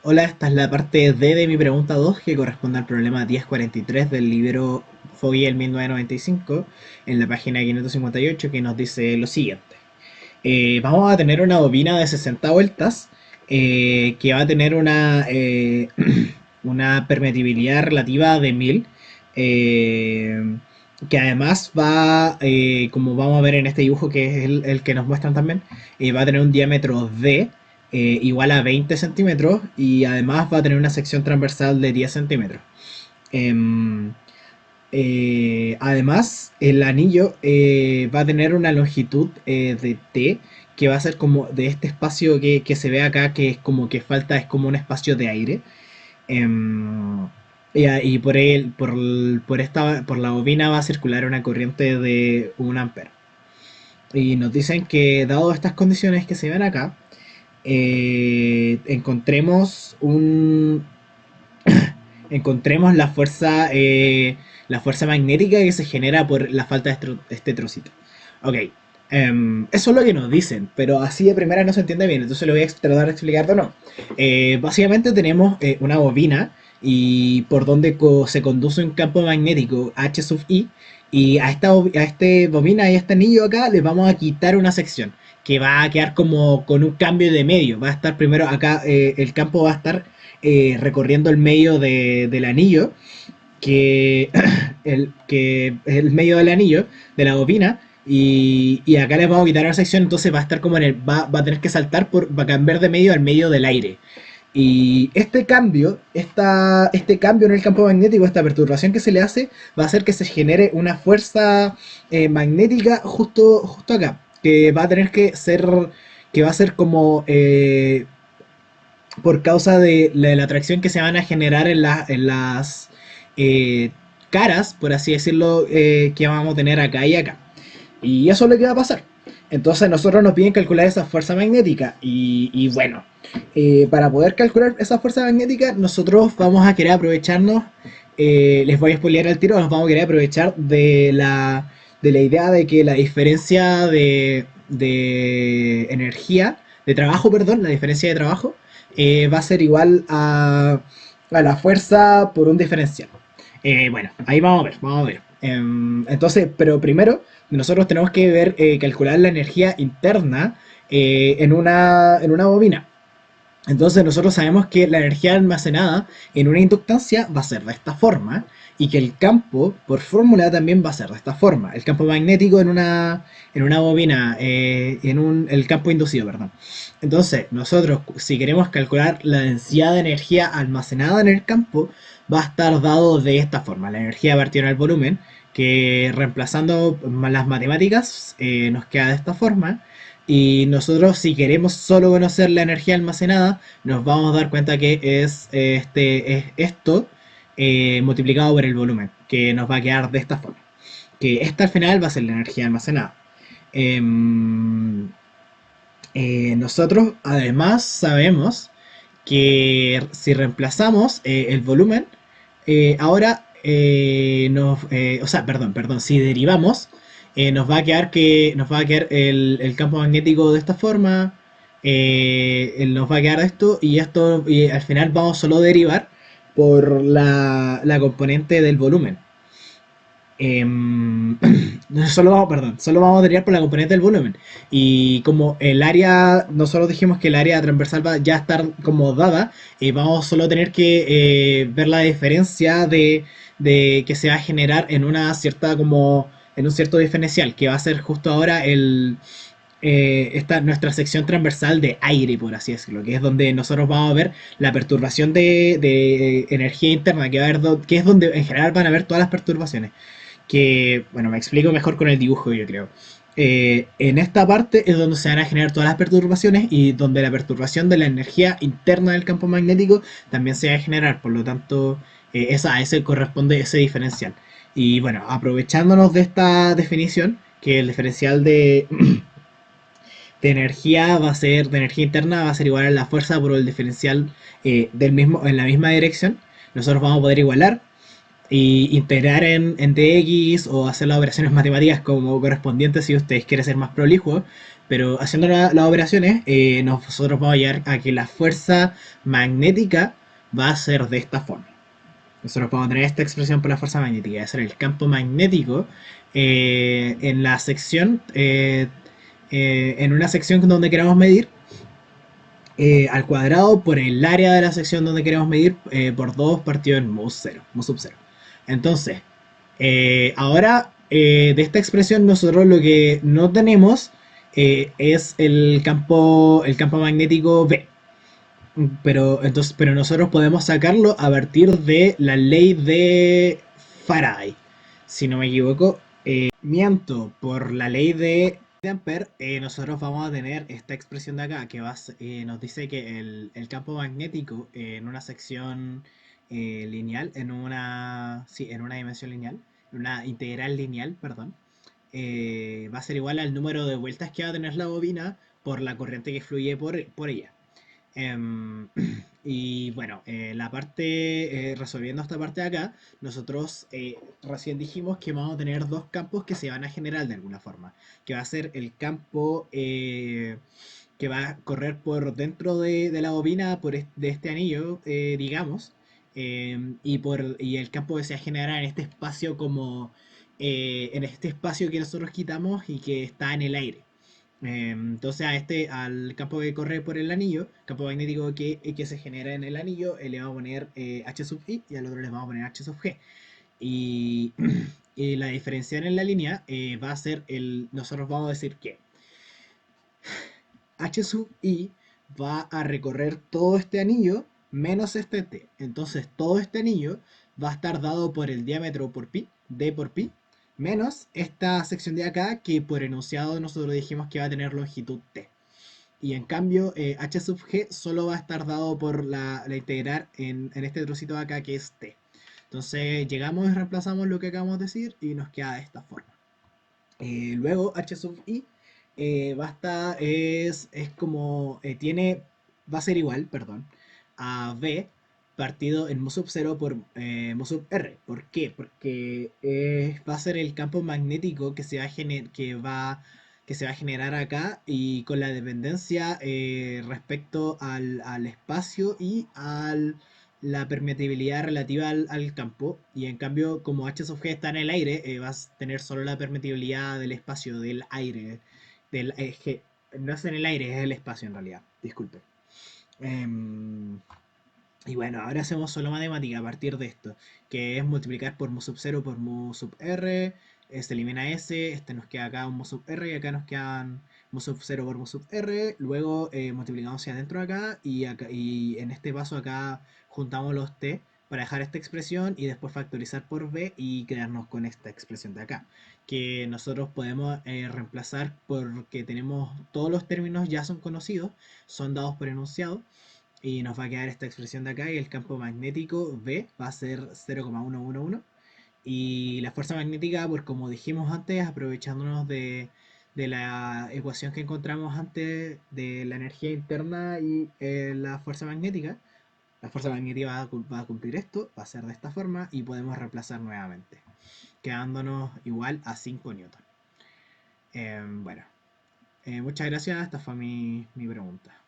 Hola, esta es la parte D de mi pregunta 2 que corresponde al problema 1043 del libro Foggy 1995 en la página 558 que nos dice lo siguiente. Vamos a tener una bobina de 60 vueltas que va a tener una permitibilidad relativa de 1000 eh, que además como vamos a ver en este dibujo que es el que nos muestran también, va a tener un diámetro D igual a 20 centímetros y además va a tener una sección transversal de 10 centímetros. Em, Además, el anillo va a tener una longitud de T que va a ser como de este espacio que se ve acá, que es como que falta, es como un espacio de aire. Em, y por la bobina va a circular una corriente de 1 ampere. Y nos dicen que, dado estas condiciones que se ven acá, encontremos encontremos la fuerza magnética que se genera por la falta de este trocito. Ok, eso es lo que nos dicen, pero así de primera no se entiende bien, entonces lo voy a tratar de explicar de nuevo. Básicamente tenemos una bobina y por donde se conduce un campo magnético H sub I, y a este bobina y a este anillo acá les vamos a quitar una sección que va a quedar como con un cambio de medio. Va a estar primero acá, el campo va a estar recorriendo el medio del anillo, que es el medio del anillo, de la bobina, y acá les vamos a quitar una sección, entonces va a estar como va a tener que saltar, va a cambiar de medio al medio del aire. Y este cambio en el campo magnético, esta perturbación que se le hace, va a hacer que se genere una fuerza magnética justo acá, que va a tener que va a ser como por causa de la atracción que se van a generar en las eh, caras, por así decirlo, que vamos a tener acá y acá. Y eso es lo que va a pasar. Entonces nosotros nos piden calcular esa fuerza magnética y bueno, para poder calcular esa fuerza magnética nosotros vamos a querer aprovecharnos, les voy a spoilear al tiro, nos vamos a querer aprovechar de la idea de que la diferencia de energía, de trabajo, perdón, la diferencia de trabajo va a ser igual a la fuerza por un diferencial. Bueno, ahí vamos a ver. Entonces, pero primero nosotros tenemos que calcular la energía interna en una bobina. Entonces nosotros sabemos que la energía almacenada en una inductancia va a ser de esta forma y que el campo por fórmula también va a ser de esta forma. El campo magnético en una bobina, el campo inducido, perdón. Entonces nosotros si queremos calcular la densidad de energía almacenada en el campo va a estar dado de esta forma. La energía partida en el volumen, que reemplazando las matemáticas nos queda de esta forma. Y nosotros, si queremos solo conocer la energía almacenada, nos vamos a dar cuenta que es esto multiplicado por el volumen, que nos va a quedar de esta forma. Que esta al final va a ser la energía almacenada. Em, Nosotros además sabemos que si reemplazamos el volumen, o sea, perdón, si derivamos, nos va a quedar el campo magnético de esta forma, nos va a quedar y al final vamos solo a derivar por la componente del volumen. Em, solo vamos a derivar por la componente del volumen. Y como el área, nosotros dijimos que el área transversal va ya a estar como dada, vamos solo a tener que ver la diferencia de que se va a generar en una cierta como en un cierto diferencial, que va a ser justo ahora nuestra sección transversal de aire, por así decirlo, que es donde nosotros vamos a ver la perturbación de energía interna, que es donde en general van a ver todas las perturbaciones que, bueno, me explico mejor con el dibujo, yo creo. En esta parte es donde se van a generar todas las perturbaciones y donde la perturbación de la energía interna del campo magnético también se va a generar, por lo tanto, a ese corresponde ese diferencial. Y bueno, aprovechándonos de esta definición, que el diferencial de energía de energía interna va a ser igual a la fuerza por el diferencial en la misma dirección, nosotros vamos a poder igualar y integrar en DX o hacer las operaciones matemáticas como correspondientes si ustedes quieren ser más prolijos, pero haciendo las operaciones nosotros vamos a llegar a que la fuerza magnética va a ser de esta forma. Nosotros podemos tener esta expresión por la fuerza magnética, va a ser el campo magnético en la sección, en una sección donde queramos medir, al cuadrado por el área de la sección donde queremos medir por 2 partido en mu 0, mu sub 0. Entonces, ahora de esta expresión nosotros lo que no tenemos es el campo magnético B. Pero nosotros podemos sacarlo a partir de la ley de Faraday. Si no me equivoco, miento, por la ley de Ampere, nosotros vamos a tener esta expresión de acá que nos dice que el campo magnético en una sección lineal, sí, en una dimensión lineal, en una integral lineal, perdón, va a ser igual al número de vueltas que va a tener la bobina por la corriente que fluye por ella. Em, y bueno, resolviendo esta parte de acá, nosotros recién dijimos que vamos a tener dos campos que se van a generar de alguna forma, que va a ser el campo que va a correr por dentro de la bobina de este anillo, digamos, y el campo que se va a generar en este espacio en este espacio que nosotros quitamos y que está en el aire. Entonces al campo que corre por el anillo, campo magnético que se genera en el anillo, le vamos a poner H sub I y al otro le vamos a poner H sub G. Y, y la diferencial en la línea va a ser nosotros vamos a decir que H sub I va a recorrer todo este anillo menos este T. Entonces todo este anillo va a estar dado por el diámetro por pi, D por pi, menos esta sección de acá que por enunciado nosotros dijimos que va a tener longitud T. Y en cambio, H sub G solo va a estar dado por la integral en este trocito de acá que es T. Entonces llegamos y reemplazamos lo que acabamos de decir y nos queda de esta forma. Luego H sub I va a estar, es como, va a ser igual, perdón, a B partido en mu sub 0 por mu sub R. ¿Por qué? Porque va a ser el campo magnético que se va a generar acá y con la dependencia respecto al espacio y la permeabilidad relativa al campo. Y en cambio, como H sub G está en el aire, vas a tener solo la permeabilidad del espacio, del aire. No es en el aire, es el espacio en realidad. Disculpe. Em, y bueno, ahora hacemos solo matemática a partir de esto, que es multiplicar por mu sub 0 por mu sub r, se elimina s, nos queda acá un mu sub r y acá nos quedan mu sub 0 por mu sub r, luego multiplicamos hacia adentro acá y en este paso acá juntamos los t para dejar esta expresión y después factorizar por b y quedarnos con esta expresión de acá, que nosotros podemos reemplazar porque tenemos todos los términos ya son conocidos, son dados por enunciado y nos va a quedar esta expresión de acá y el campo magnético B va a ser 0,111. Y la fuerza magnética, pues como dijimos antes, aprovechándonos de la ecuación que encontramos antes de la energía interna y la fuerza magnética va a cumplir esto, va a ser de esta forma y podemos reemplazar nuevamente, quedándonos igual a 5 newton. Bueno, muchas gracias, esta fue mi pregunta.